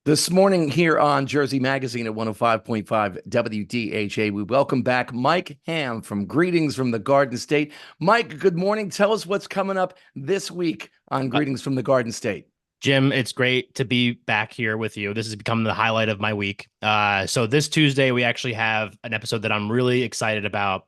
This morning here on Jersey Magazine at 105.5 WDHA, we welcome back Mike Ham from Greetings from the Garden State. Mike, good morning. Tell us what's coming up this week on Greetings from the Garden State. Jim, it's great to be back here with you. This has become the highlight of my week. So this Tuesday, we actually have an episode that I'm really excited about.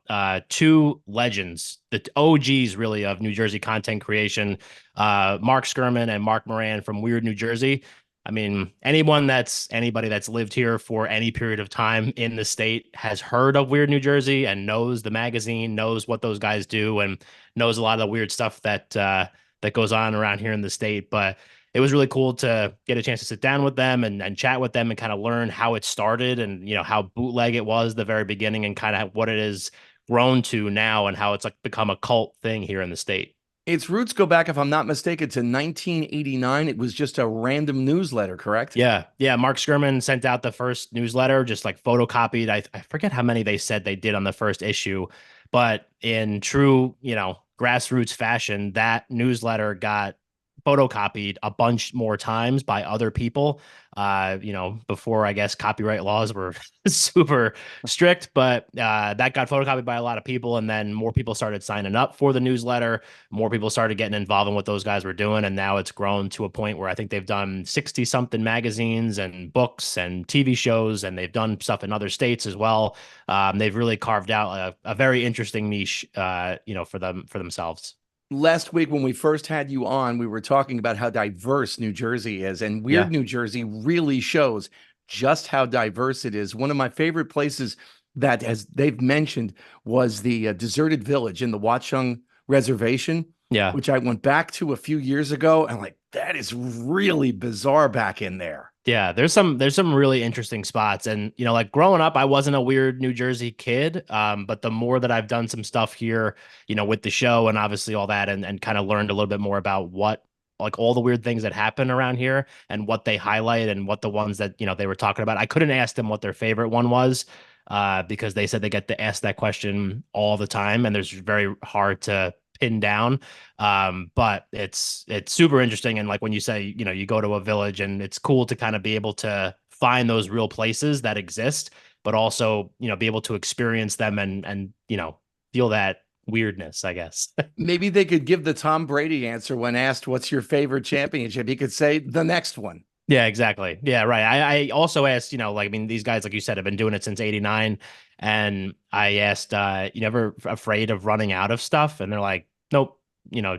Two legends, the OGs really of New Jersey content creation, Mark Skirman and Mark Moran from Weird New Jersey. I mean, anybody that's lived here for any period of time in the state has heard of Weird New Jersey and knows the magazine, knows what those guys do, and knows a lot of the weird stuff that goes on around here in the state. But it was really cool to get a chance to sit down with them and chat with them and kind of learn how it started and, how bootleg it was the very beginning and kind of what it is grown to now and how it's like become a cult thing here in the state. Its roots go back, if I'm not mistaken, to 1989. It was just a random newsletter, correct? Yeah. Yeah. Mark Skirman sent out the first newsletter, just like photocopied. I forget how many they said they did on the first issue, but in true, grassroots fashion, that newsletter got photocopied a bunch more times by other people, before I guess copyright laws were super strict, but that got photocopied by a lot of people. And then more people started signing up for the newsletter. More people started getting involved in what those guys were doing. And now it's grown to a point where I think they've done 60 something magazines and books and TV shows, and they've done stuff in other states as well. They've really carved out a very interesting niche, for themselves. Last week when we first had you on, we were talking about how diverse New Jersey is, and Weird Yeah. New Jersey really shows just how diverse it is. One of my favorite places that, as they've mentioned, was the deserted village in the Watchung Reservation, Yeah. which I went back to a few years ago, and like, that is really bizarre back in there. Yeah, there's some really interesting spots. And like growing up, I wasn't a Weird New Jersey kid. But the more that I've done some stuff here, with the show and obviously all that and kind of learned a little bit more about what like all the weird things that happen around here and what they highlight and what the ones that they were talking about. I couldn't ask them what their favorite one was, because they said they get to ask that question all the time and there's very hard to pin down. But it's super interesting. And like when you say, you go to a village and it's cool to kind of be able to find those real places that exist, but also, be able to experience them and feel that weirdness, I guess. Maybe they could give the Tom Brady answer when asked, "What's your favorite championship?" He could say, "The next one." Yeah, exactly. Yeah, right. I also asked, like, I mean, these guys, like you said, have been doing it since '89. And I asked, you never afraid of running out of stuff? And they're like, nope.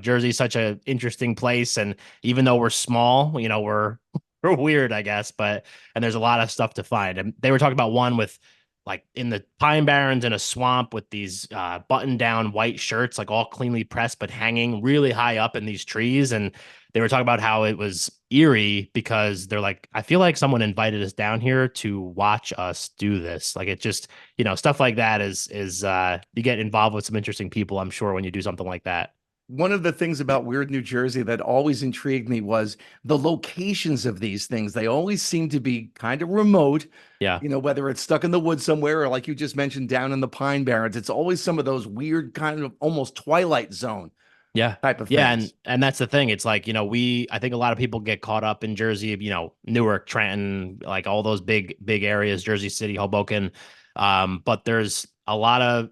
Jersey's such an interesting place. And even though we're small, we're weird, I guess, and there's a lot of stuff to find. And they were talking about one with like in the Pine Barrens in a swamp with these button down white shirts, like all cleanly pressed, but hanging really high up in these trees. And they were talking about how it was eerie because they're like, I feel like someone invited us down here to watch us do this. Like it just, stuff like that is you get involved with some interesting people, I'm sure, when you do something like that. One of the things about Weird New Jersey that always intrigued me was the locations of these things. They always seem to be kind of remote, Yeah. whether it's stuck in the woods somewhere or like you just mentioned, down in the Pine Barrens. It's always some of those weird kind of almost Twilight Zone Yeah. type of Yeah. things. And that's the thing. It's like, I think a lot of people get caught up in Jersey, Newark, Trenton, like all those big areas, Jersey City, Hoboken. But there's a lot of,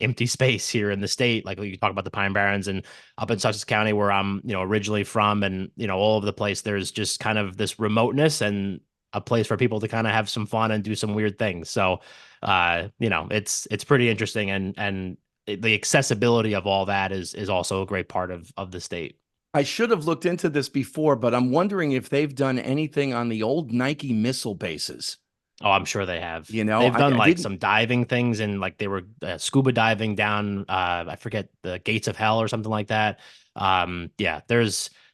empty space here in the state. Like you talk about the Pine Barrens and up in Sussex County where I'm, originally from and, all over the place, there's just kind of this remoteness and a place for people to kind of have some fun and do some weird things. So, it's pretty interesting and the accessibility of all that is also a great part of the state. I should have looked into this before, but I'm wondering if they've done anything on the old Nike missile bases. Oh, I'm sure they have. I, They've done I like didn't. some diving things and like they were scuba diving down, I forget, the gates of hell or something like that. Yeah,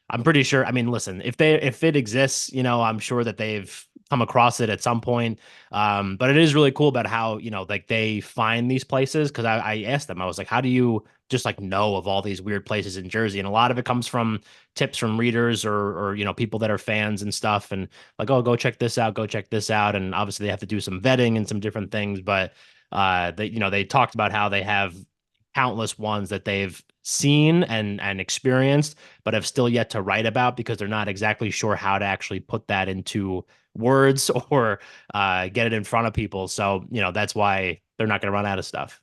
I'm pretty sure. I mean, listen, if it exists, I'm sure that they've come across it at some point. But it is really cool about how, like they find these places. Cause I asked them, I was like, how do you just like know of all these weird places in Jersey? And a lot of it comes from tips from readers or people that are fans and stuff. And like, oh, go check this out, go check this out. And obviously they have to do some vetting and some different things. But they talked about how they have countless ones that they've seen and experienced, but have still yet to write about because they're not exactly sure how to actually put that into words or get it in front of people. So, that's why they're not going to run out of stuff.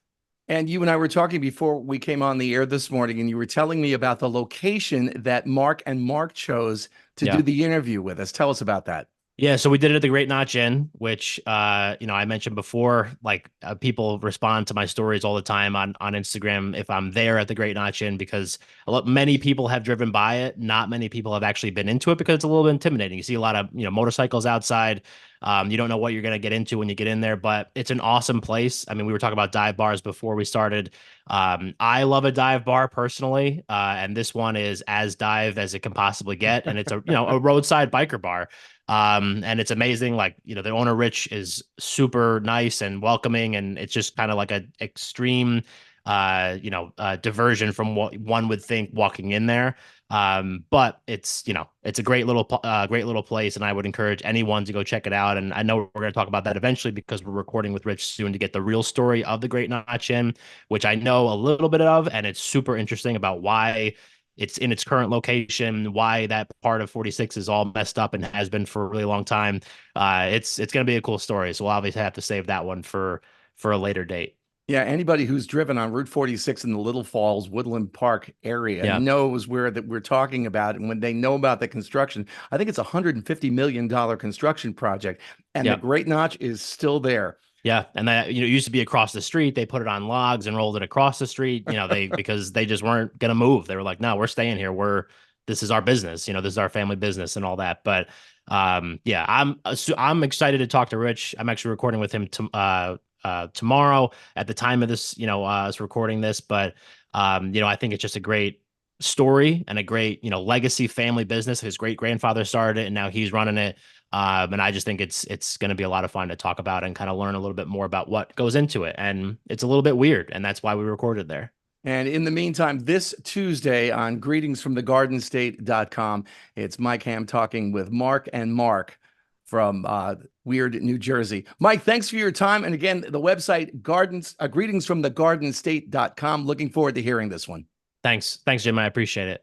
And you and I were talking before we came on the air this morning, and you were telling me about the location that Mark and Mark chose to Yeah. do the interview with us. Tell us about that. Yeah, so we did it at the Great Notch Inn, which I mentioned before. Like people respond to my stories all the time on Instagram if I'm there at the Great Notch Inn, because many people have driven by it. Not many people have actually been into it because it's a little bit intimidating. You see a lot of motorcycles outside. You don't know what you're going to get into when you get in there, but it's an awesome place. I mean, we were talking about dive bars before we started. I love a dive bar personally, and this one is as dive as it can possibly get, and it's a roadside biker bar. And it's amazing. Like, the owner, Rich, is super nice and welcoming. And it's just kind of like an extreme, diversion from what one would think walking in there. But it's a great little place. And I would encourage anyone to go check it out. And I know we're going to talk about that eventually because we're recording with Rich soon to get the real story of the Great Notch Inn, which I know a little bit of. And it's super interesting about why it's in its current location, why that part of 46 is all messed up and has been for a really long time. It's going to be a cool story. So we'll obviously have to save that one for a later date. Yeah, anybody who's driven on Route 46 in the Little Falls Woodland Park area knows where that we're talking about. And when they know about the construction, I think it's a $150 million construction project, and the Great Notch is still there. Yeah, and that it used to be across the street. They put it on logs and rolled it across the street. Because they just weren't gonna move. They were like, "No, we're staying here. This is our business. This is our family business and all that." But I'm excited to talk to Rich. I'm actually recording with him tomorrow at the time of this. Us recording this, but I think it's just a great story and a great legacy family business. His great grandfather started it, and now he's running it. And I just think it's going to be a lot of fun to talk about and kind of learn a little bit more about what goes into it. And it's a little bit weird, and that's why we recorded there. And in the meantime, this Tuesday on greetingsfromthegardenestate.com, it's Mike Ham talking with Mark and Mark from Weird, New Jersey. Mike, thanks for your time. And again, the website, greetingsfromthegardenestate.com. Looking forward to hearing this one. Thanks, Jim. I appreciate it.